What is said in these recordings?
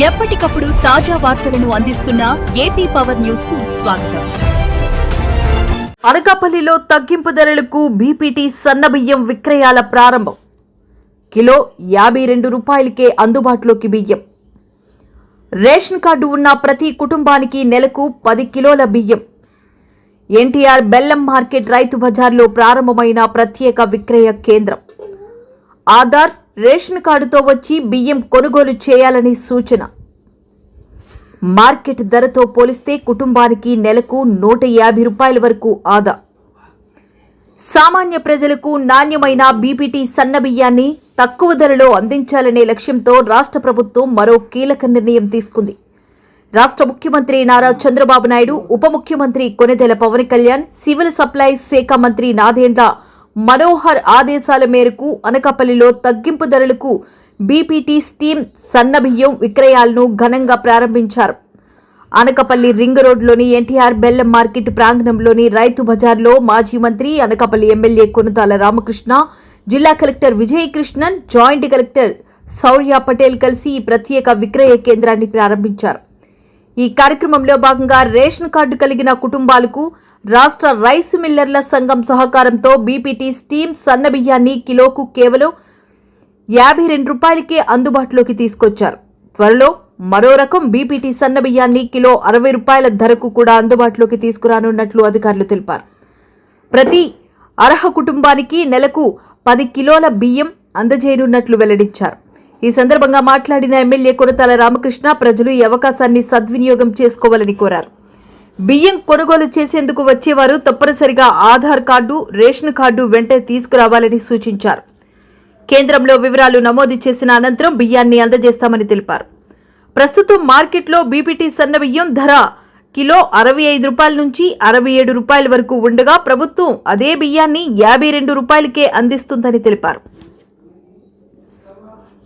ఎప్పటికప్పుడు తాజా వార్తలను అందిస్తున్న ఏపీ పవర్ న్యూస్ కు స్వాగతం. అనకాపల్లిలో తగ్గింపు ధరలకు బీపీటీ సన్నబియ్యం విక్రయాల ప్రారంభం. కిలో 52 రూపాయలకే అందుబాటులోకి బియ్యం. రేషన్ కార్డు ఉన్న ప్రతి కుటుంబానికి నెలకు 10 కిలోల బియ్యం. ఎన్టీఆర్ బెల్లం మార్కెట్ రైతు బజార్లో ప్రారంభమైన ప్రత్యేక విక్రయ కేంద్రం. ఆధార్, రేషన్ కార్డుతో వచ్చి బియ్యం కొనుగోలు చేయాలని సూచన. మార్కెట్ ధరతో పోలిస్తే కుటుంబానికి నెలకు 150 రూపాయల వరకు ఆదా. సామాన్య ప్రజలకు నాణ్యమైన బీపీటీ సన్నబియ్యాన్ని తక్కువ ధరలో అందించాలనే లక్ష్యంతో రాష్ట్ర ప్రభుత్వం మరో కీలక నిర్ణయం తీసుకుంది. రాష్ట్ర ముఖ్యమంత్రి నారా చంద్రబాబు నాయుడు, ఉప ముఖ్యమంత్రి కొణిదెల పవన్ కళ్యాణ్, సివిల్ సప్లైస్ శాఖ మంత్రి నాదెండ్ల మనోహర్ ఆదేశాల మేరకు అనకాపల్లిలో తగ్గింపు ధరలకు బీపీటీ స్టీమ్ సన్నబియ్యం విక్రయాలను ఘనంగా ప్రారంభించారు. అనకాపల్లి రింగ్ రోడ్లోని ఎన్టీఆర్ బెల్లం మార్కెట్ ప్రాంగణంలోని రైతు బజార్లో మాజీ మంత్రి, అనకాపల్లి ఎమ్మెల్యే కొనతాల రామకృష్ణ, జిల్లా కలెక్టర్ విజయకృష్ణన్, జాయింట్ కలెక్టర్ శౌర్య పటేల్ కలిసి ఈ ప్రత్యేక విక్రయ కేంద్రాన్ని ప్రారంభించారు. ఈ కార్యక్రమంలో భాగంగా రేషన్ కార్డు కలిగిన కుటుంబాలకు రాష్ట్ర రైస్ మిల్లర్ల సంఘం సహకారంతో బీపీటీ స్టీమ్ సన్నబియ్యాన్ని కిలోకు కేవలం 52 రూపాయలకే అందుబాటులోకి తీసుకొచ్చారు. త్వరలో మరో రకం బీపీటీ సన్నబియ్యాన్ని కిలో 60 రూపాయల ధరకు కూడా అందుబాటులోకి తీసుకురానున్నట్లు అధికారులు తెలిపారు. ప్రతి అర్హ కుటుంబానికి నెలకు 10 కిలోల బియ్యం అందజేయనున్నట్లు వెల్లడించారు. ఈ సందర్భంగా మాట్లాడిన ఎమ్మెల్యే కొనతాల రామకృష్ణ ప్రజలు ఈ అవకాశాన్ని సద్వినియోగం చేసుకోవాలని కోరారు. బియ్యం కొనుగోలు చేసేందుకు వచ్చేవారు తప్పనిసరిగా ఆధార్ కార్డు, రేషన్ కార్డు వెంటే తీసుకురావాలని సూచించారు. కేంద్రంలో వివరాలు నమోదు చేసిన అనంతరం బియ్యాన్ని అందజేస్తామని తెలిపారు. ప్రస్తుతం మార్కెట్లో బీపీటీ సన్నబియ్యం ధర కిలో 65 రూపాయల నుంచి 67 రూపాయల వరకు ఉండగా ప్రభుత్వం అదే బియ్యాన్ని 52 రూపాయలకే అందిస్తుందని తెలిపారు.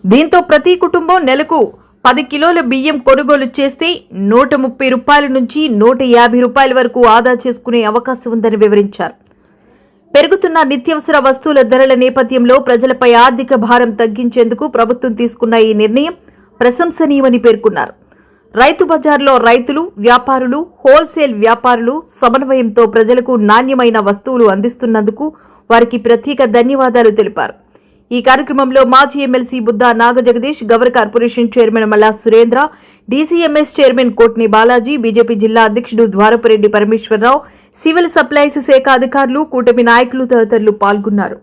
దీంతో ప్రతి కుటుంబం నెలకు 10 కిలోల బియ్యం కొనుగోలు చేస్తే 130 రూపాయల నుంచి 150 రూపాయల వరకు ఆదా చేసుకునే అవకాశం ఉందని వివరించారు. పెరుగుతున్న నిత్యావసర వస్తువుల ధరల నేపథ్యంలో ప్రజలపై ఆర్థిక భారం తగ్గించేందుకు ప్రభుత్వం తీసుకున్న ఈ నిర్ణయం ప్రశంసనీయమని పేర్కొన్నారు. రైతు బజార్లో రైతులు, వ్యాపారులు, హోల్సేల్ వ్యాపారులు సమన్వయంతో ప్రజలకు నాణ్యమైన వస్తువులు అందిస్తున్నందుకు వారికి ప్రత్యేక ధన్యవాదాలు తెలిపారు. ఈ కార్యక్రమంలో మాజీ MLC Buddha Nagajagadish, Gavara corporation chairman Malla Surendra, DCMS chairman Kotni Balaji, BJP జిల్లా అధ్యక్షుడు ద్వారపురెడ్డి పరమేశ్వరరావు, సివిల్ సప్లైస్ శాఖ అధికారులు, కూటమి నాయకులు తదితరులు పాల్గొన్నారు.